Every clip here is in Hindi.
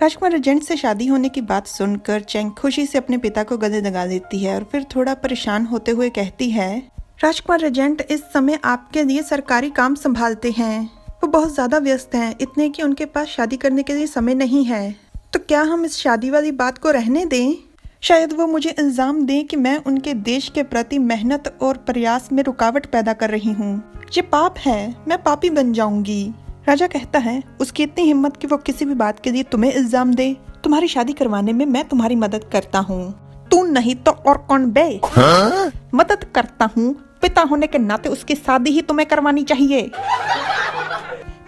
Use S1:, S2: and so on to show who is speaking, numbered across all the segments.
S1: राजकुमार एजेंट से शादी होने की बात सुनकर चेंग खुशी से अपने पिता को गले लगा देती है और फिर थोड़ा परेशान होते हुए कहती है, राजकुमार एजेंट इस समय आपके लिए सरकारी काम संभालते हैं। वो बहुत ज्यादा व्यस्त हैं, इतने कि उनके पास शादी करने के लिए समय नहीं है। तो क्या हम इस शादी वाली बात को रहने दें? शायद वो मुझे इल्जाम दें कि मैं उनके देश के प्रति मेहनत और प्रयास में रुकावट पैदा कर रही हूँ। ये पाप है, मैं पापी बन जाऊंगी। राजा कहता है, उसकी इतनी हिम्मत कि वो किसी भी बात के लिए तुम्हें इल्जाम दे। तुम्हारी शादी करवाने में मैं तुम्हारी मदद करता हूँ। तू नहीं तो और कौन बे? मदद करता हूँ, पिता होने के नाते उसकी शादी ही तुम्हें करवानी चाहिए।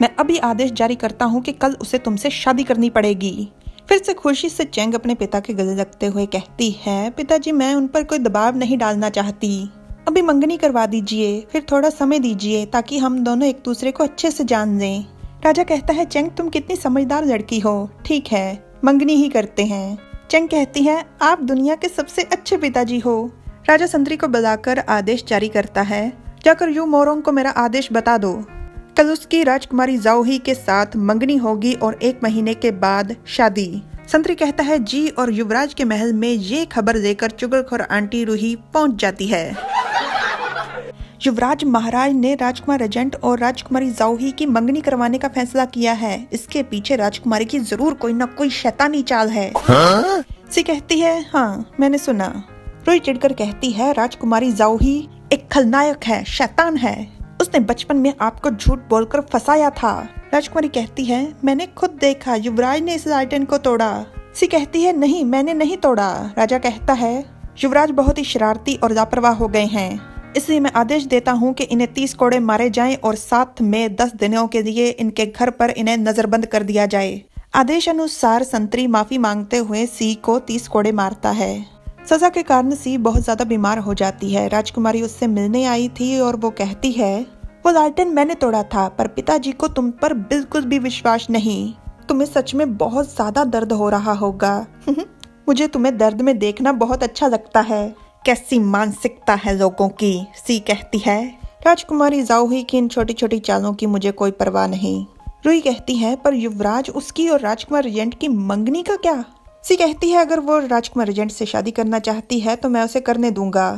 S1: मैं अभी आदेश जारी करता हूँ कि कल उसे तुमसे शादी करनी पड़ेगी। फिर से खुशी से चेंग अपने पिता के गले लगते हुए कहती है, पिताजी मैं उन पर कोई दबाव नहीं डालना चाहती। अभी मंगनी करवा दीजिए, फिर थोड़ा समय दीजिए ताकि हम दोनों एक दूसरे को अच्छे से जान लें। राजा कहता है, चेंग तुम कितनी समझदार लड़की हो। ठीक है, मंगनी ही करते हैं। चेंग कहती है, आप दुनिया के सबसे अच्छे पिताजी हो। राजा संतरी को बुलाकर आदेश जारी करता है, जाकर यू मोरोंग को मेरा आदेश बता दो। कल उसकी राजकुमारी जाओही के साथ मंगनी होगी और 1 महीने के बाद शादी। संतरी कहता है, जी, और युवराज के महल में ये खबर लेकर चुगलखोर आंटी रूही पहुंच जाती है। युवराज महाराज ने राजकुमार एजेंट और राजकुमारी जाओही की मंगनी करवाने का फैसला किया है। इसके पीछे राजकुमारी की जरूर कोई न कोई शैतानी चाल है। सी कहती है, हाँ मैंने सुना। रूही चिढ़कर कहती है, राजकुमारी जाओही एक खलनायक है, शैतान है। उसने बचपन में आपको झूठ बोलकर फंसाया था। राजकुमारी कहती है, मैंने खुद देखा, युवराज ने इस लालटेन को तोड़ा। सी कहती है, नहीं मैंने नहीं तोड़ा। राजा कहता है, युवराज बहुत ही शरारती और लापरवाह हो गए हैं, इसलिए मैं आदेश देता हूँ कि इन्हें 30 कोड़े मारे जाएं और साथ में 10 दिनों के लिए इनके घर पर इन्हें नजरबंद कर दिया जाए। आदेश अनुसार संतरी माफी मांगते हुए सी को 30 कोड़े मारता है। सजा के कारण सी बहुत ज्यादा बीमार हो जाती है। राजकुमारी उससे मिलने आई थी और वो कहती है, वो लालटेन मैंने तोड़ा था, पर पिताजी को तुम पर बिल्कुल भी विश्वास नहीं। तुम्हें सच में बहुत ज्यादा दर्द हो रहा होगा। मुझे तुम्हें दर्द में देखना बहुत अच्छा लगता है। कैसी मानसिकता है लोगों की, सी कहती है। राजकुमारी जाओही की इन छोटी छोटी चालों की मुझे कोई परवाह नहीं। रूही कहती है, पर युवराज उसकी और राजकुमार एजेंट की मंगनी का क्या? सी कहती है, अगर वो राजकुमार एजेंट से शादी करना चाहती है तो मैं उसे करने दूंगा।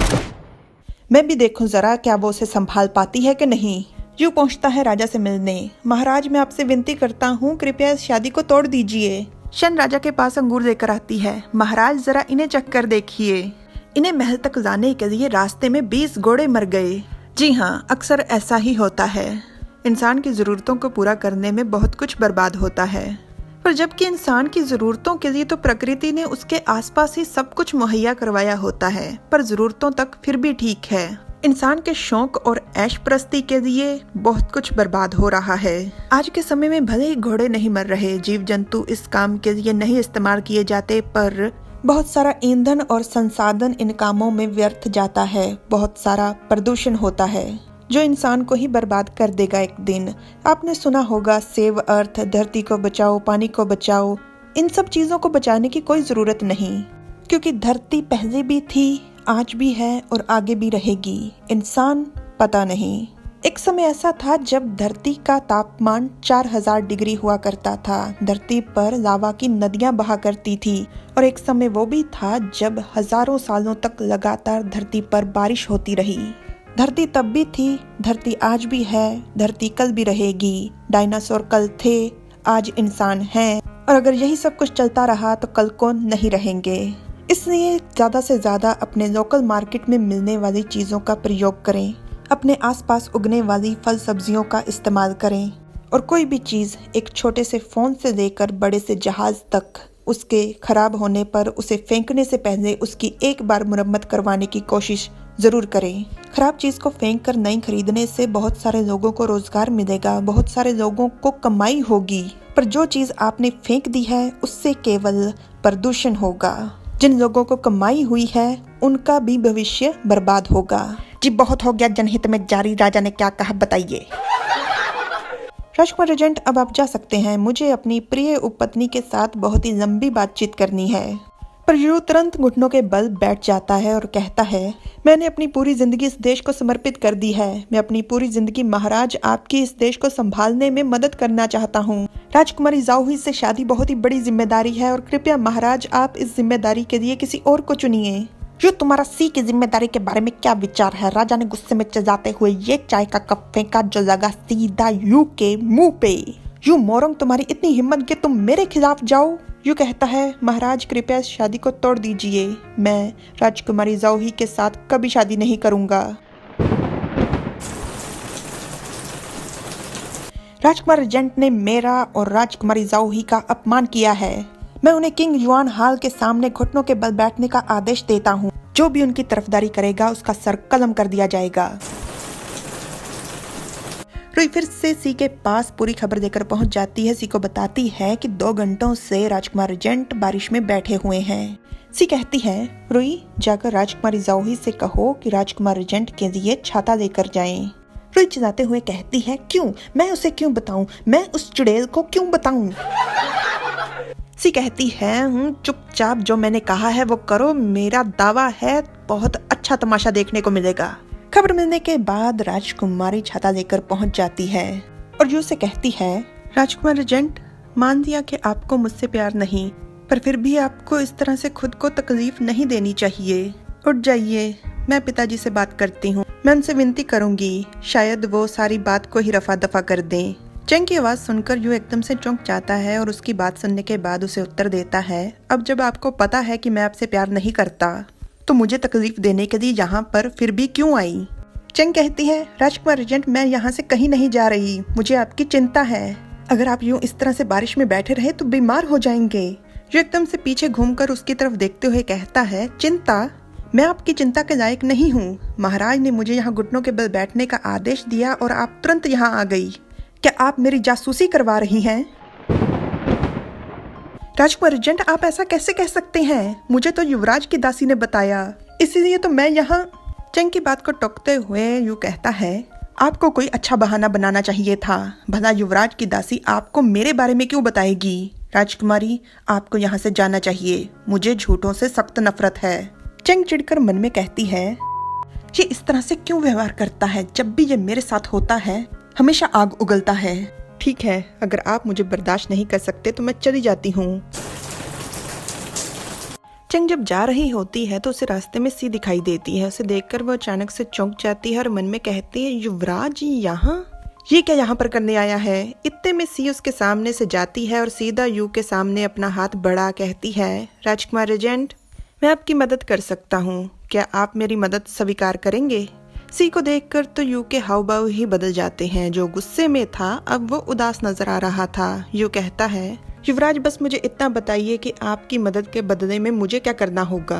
S1: मैं भी देखूं जरा क्या वो उसे संभाल पाती है कि नहीं। यू पहुंचता है राजा से मिलने। महाराज मैं आपसे विनती करता हूँ, कृपया इस शादी को तोड़ दीजिए। शन राजा के पास अंगूर लेकर आती है। महाराज जरा इन्हें चख कर देखिए। इन्हें महल तक लाने के लिए रास्ते में 20 घोड़े मर गए। जी हाँ, अक्सर ऐसा ही होता है। इंसान की जरूरतों को पूरा करने में बहुत कुछ बर्बाद होता है, पर जबकि इंसान की जरूरतों के लिए तो प्रकृति ने उसके आसपास ही सब कुछ मुहैया करवाया होता है, पर जरूरतों तक फिर भी ठीक है। इंसान के शौक और ऐश प्रस्ती के लिए बहुत कुछ बर्बाद हो रहा है। आज के समय में भले ही घोड़े नहीं मर रहे, जीव जंतु इस काम के लिए नहीं इस्तेमाल किए जाते, पर बहुत सारा ईंधन और संसाधन इन कामों में व्यर्थ जाता है। बहुत सारा प्रदूषण होता है जो इंसान को ही बर्बाद कर देगा एक दिन। आपने सुना होगा, सेव अर्थ, धरती को बचाओ, पानी को बचाओ। इन सब चीजों को बचाने की कोई जरूरत नहीं, क्योंकि धरती पहले भी थी, आज भी है और आगे भी रहेगी। इंसान पता नहीं। एक समय ऐसा था जब धरती का तापमान 4000 डिग्री हुआ करता था। धरती पर लावा की नदियां बहा करती थी, और एक समय वो भी था जब हजारों सालों तक लगातार धरती पर बारिश होती रही। धरती तब भी थी, धरती आज भी है, धरती कल भी रहेगी। डायनासोर कल थे, आज इंसान हैं, और अगर यही सब कुछ चलता रहा तो कल को नहीं रहेंगे। इसलिए ज्यादा से ज्यादा अपने लोकल मार्केट में मिलने वाली चीजों का प्रयोग करें। अपने आसपास उगने वाली फल सब्जियों का इस्तेमाल करें, और कोई भी चीज, एक छोटे से फोन से लेकर बड़े से जहाज तक, उसके खराब होने पर उसे फेंकने से पहले उसकी एक बार मुरम्मत करवाने की कोशिश जरूर करें। खराब चीज को फेंक कर नई खरीदने से बहुत सारे लोगों को रोजगार मिलेगा, बहुत सारे लोगों को कमाई होगी, पर जो चीज आपने फेंक दी है उससे केवल प्रदूषण होगा। जिन लोगों को कमाई हुई है उनका भी भविष्य बर्बाद होगा। जी बहुत हो गया जनहित में जारी। राजा ने क्या कहा बताइए। राजकुमार एजेंट, अब आप जा सकते हैं। मुझे अपनी प्रिय उपपत्नी के साथ बहुत ही लंबी बातचीत करनी है। पर यू तुरंत घुटनों के बल बैठ जाता है और कहता है, मैंने अपनी पूरी जिंदगी इस देश को समर्पित कर दी है। मैं अपनी पूरी जिंदगी महाराज आपकी इस देश को संभालने में मदद करना चाहता हूँ। राजकुमारी जाओही से शादी बहुत ही बड़ी जिम्मेदारी है और कृपया महाराज आप इस जिम्मेदारी के लिए किसी और को चुनिए। यो तुम्हारा सी की जिम्मेदारी के बारे में क्या विचार है? राजा ने गुस्से में चिल्लाते हुए ये चाय का कप फेंका जो लगा सीधा यू के मुंह पे। यू मोरंग, तुम्हारी इतनी हिम्मत कि तुम मेरे खिलाफ जाओ? यू कहता है, महाराज कृपया इस शादी को तोड़ दीजिए। मैं राजकुमारी जाओही के साथ कभी शादी नहीं करूंगा। राजकुमार रेजेंट ने मेरा और राजकुमारी जाओही का अपमान किया है। मैं उन्हें किंग युआन हाल के सामने घुटनों के बल बैठने का आदेश देता हूँ। जो भी उनकी तरफदारी करेगा उसका सर कलम कर दिया जाएगा। रुई फिर से सी के पास पूरी खबर देकर पहुंच जाती है। सी को बताती है कि 2 घंटों से राजकुमार रेजेंट बारिश में बैठे हुए हैं। सी कहती है, रुई जाकर राजकुमारी जाओही से कहो कि राजकुमार रेजेंट के लिए छाता लेकर जाएं। रुई चिल्लाते हुए कहती है, क्यों? मैं उसे क्यों बताऊं? मैं उस चुड़ैल को क्यों बताऊं? सी कहती है, चुपचाप जो मैंने कहा है वो करो। मेरा दावा है बहुत अच्छा तमाशा देखने को मिलेगा। खबर मिलने के बाद राजकुमारी छाता लेकर पहुंच जाती है और यू से कहती है, राजकुमार रेजेंट मान लिया कि आपको मुझसे प्यार नहीं, पर फिर भी आपको इस तरह से खुद को तकलीफ नहीं देनी चाहिए। उठ जाइए, मैं पिताजी से बात करती हूँ। मैं उनसे विनती करूंगी, शायद वो सारी बात को ही रफा दफा कर दें। चेंग की आवाज सुनकर यू एकदम से चौंक जाता है और उसकी बात सुनने के बाद उसे उत्तर देता है, अब जब आपको पता है कि मैं आपसे प्यार नहीं करता तो मुझे तकलीफ देने के लिए यहाँ पर फिर भी क्यों आई? चेंग कहती है, राजकुमार रेजेंट मैं यहाँ से कहीं नहीं जा रही, मुझे आपकी चिंता है। अगर आप यूँ इस तरह से बारिश में बैठे रहे तो बीमार हो जाएंगे। यू एकदम से पीछे घूमकर उसकी तरफ देखते हुए कहता है, चिंता? मैं आपकी चिंता के लायक नहीं हूँ। महाराज ने मुझे यहाँ घुटनों के बल बैठने का आदेश दिया और आप तुरंत यहाँ आ गई। क्या आप मेरी जासूसी करवा रही हैं? राजकुमार रेजेंट आप ऐसा कैसे कह सकते हैं? मुझे तो युवराज की दासी ने बताया, इसीलिए तो मैं यहाँ। चेंग की बात को टोकते हुए यू कहता है, आपको कोई अच्छा बहाना बनाना चाहिए था। भला युवराज की दासी आपको मेरे बारे में क्यों बताएगी? राजकुमारी आपको यहाँ से जाना चाहिए, मुझे झूठों से सख्त नफरत है। चेंग चिढ़कर मन में कहती है, ये इस तरह से क्यों व्यवहार करता है? जब भी ये मेरे साथ होता है हमेशा आग उगलता है। ठीक है, अगर आप मुझे बर्दाश्त नहीं कर सकते तो मैं चली जाती हूँ। चेंग जब जा रही होती है तो उसे रास्ते में सी दिखाई देती है। उसे देखकर वो अचानक से चौंक जाती है और मन में कहती है, युवराज यहाँ? ये क्या यहाँ पर करने आया है? इतने में सी उसके सामने से जाती है और सीधा यू के सामने अपना हाथ बढ़ा कहती है, राजकुमार रेजेंट मैं आपकी मदद कर सकता हूँ, क्या आप मेरी मदद स्वीकार करेंगे? सी को देखकर तो यू के हाव भाव ही बदल जाते हैं। जो गुस्से में था अब वो उदास नजर आ रहा था। यू कहता है, युवराज बस मुझे इतना बताइए कि आपकी मदद के बदले में मुझे क्या करना होगा?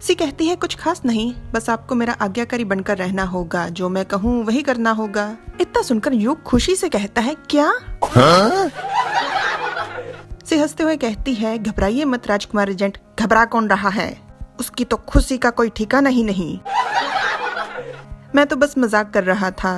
S1: सी कहती है, कुछ खास नहीं, बस आपको मेरा आज्ञाकारी बनकर रहना होगा। जो मैं कहूँ वही करना होगा। इतना सुनकर यू खुशी से कहता है, क्या? सी हंसते हुए कहती है, घबराइए मत राजकुमार रेजेंट। घबरा कौन रहा है? उसकी तो खुशी का कोई ठिकाना ही नहीं। मैं तो बस मजाक कर रहा था।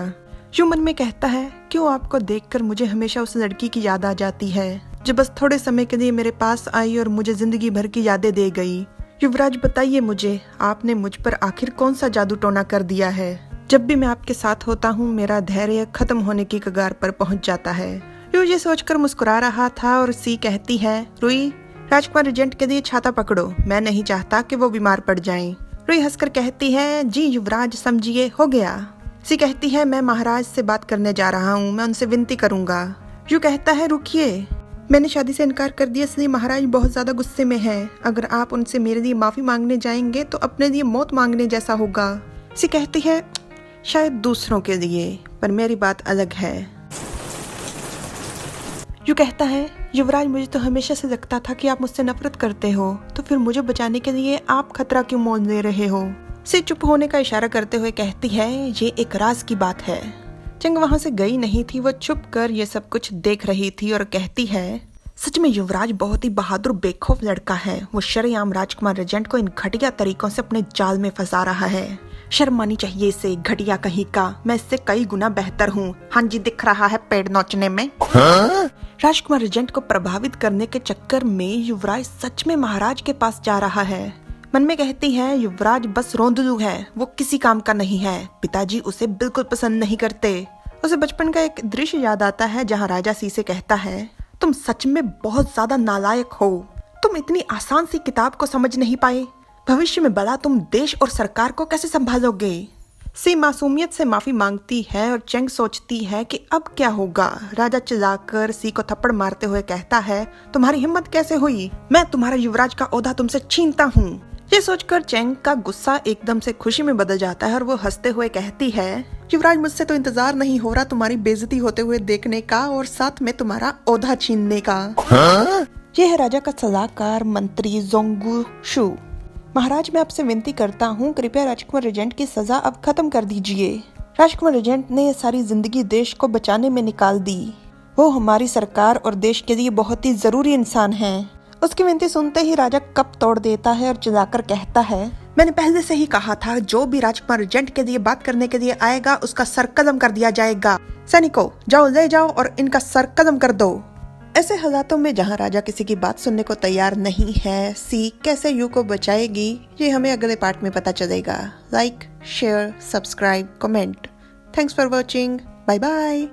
S1: यू मन में कहता है, क्यों आपको देखकर मुझे हमेशा उस लड़की की याद आ जाती है जो बस थोड़े समय के लिए मेरे पास आई और मुझे जिंदगी भर की यादें दे गई। युवराज बताइए मुझे, आपने मुझ पर आखिर कौन सा जादू टोना कर दिया है? जब भी मैं आपके साथ होता हूँ मेरा धैर्य खत्म होने की कगार पर पहुँच जाता है। यू ये सोचकर मुस्कुरा रहा था और सी कहती है, रुई राजकुमार रेजेंट के लिए छाता पकड़ो, मैं नहीं चाहता कि वो बीमार पड़ जाएं। रुई हंसकर कहती है, जी युवराज समझिए, हो गया। सी कहती है, मैं महाराज से बात करने जा रहा हूँ, मैं उनसे विनती करूंगा। यू कहता है, रुकिए, मैंने शादी से इनकार कर दिया इसलिए महाराज बहुत ज्यादा गुस्से में हैं। अगर आप उनसे मेरे लिए माफी मांगने जाएंगे तो अपने लिए मौत मांगने जैसा होगा। सी कहती है, शायद दूसरों के लिए, पर मेरी बात अलग है। यू कहता है, युवराज मुझे तो हमेशा से लगता था कि आप मुझसे नफरत करते हो, तो फिर मुझे बचाने के लिए आप खतरा क्यों मोल ले रहे हो? सी चुप होने का इशारा करते हुए कहती है, ये एक राज की बात है। चेंग वहां से गई नहीं थी, वो चुप कर ये सब कुछ देख रही थी और कहती है, सच में युवराज बहुत ही बहादुर बेखौफ लड़का है। वो शरेआम राजकुमार रेजेंट को इन घटिया तरीकों से अपने जाल में फंसा रहा है। शर्म आनी चाहिए इसे, घटिया कहीं का। मैं इससे कई गुना बेहतर हूँ। हाँ जी, दिख रहा है पेड़ नोचने में। राजकुमार रेजेंट को प्रभावित करने के चक्कर में युवराज सच में महाराज के पास जा रहा है। मन में कहती है युवराज बस रोंदलू है, वो किसी काम का नहीं है। पिताजी उसे बिल्कुल पसंद नहीं करते। उसे बचपन का एक दृश्य याद आता है जहाँ राजा सी से कहता है, तुम सच में बहुत ज्यादा नालायक हो। तुम इतनी आसान सी किताब को समझ नहीं पाए। भविष्य में बड़ा तुम देश और सरकार को कैसे संभालोगे। सी मासूमियत से माफी मांगती है और चेंग सोचती है कि अब क्या होगा। राजा चिल्लाकर सी को थप्पड़ मारते हुए कहता है, तुम्हारी हिम्मत कैसे हुई, मैं तुम्हारा युवराज का ओहदा तुमसे छीनता हूँ। ये सोचकर चेंग का गुस्सा एकदम से खुशी में बदल जाता है और वो हंसते हुए कहती है, युवराज मुझसे तो इंतजार नहीं हो रहा तुम्हारी बेइज्जती होते हुए देखने का और साथ में तुम्हारा ओहदा छीनने का। ये है राजा का सलाहकार मंत्री जोंगू शू। महाराज मैं आपसे विनती करता हूँ, कृपया राजकुमार रेजेंट की सजा अब खत्म कर दीजिए। राजकुमार रेजेंट ने सारी जिंदगी देश को बचाने में निकाल दी। वो हमारी सरकार और देश के लिए बहुत ही जरूरी इंसान है। उसकी विनती सुनते ही राजा कप तोड़ देता है और चिल्लाकर कहता है, मैंने पहले से ही कहा था जो भी राजकुमार रेजेंट के लिए बात करने के लिए आएगा उसका सर कदम कर दिया जाएगा। सैनिकों जाओ, ले जाओ और इनका सर कदम कर दो। ऐसे हालातों में जहां राजा किसी की बात सुनने को तैयार नहीं है, सी कैसे यू को बचाएगी ये हमें अगले पार्ट में पता चलेगा। Like, share, subscribe, comment. Thanks for watching. Bye bye.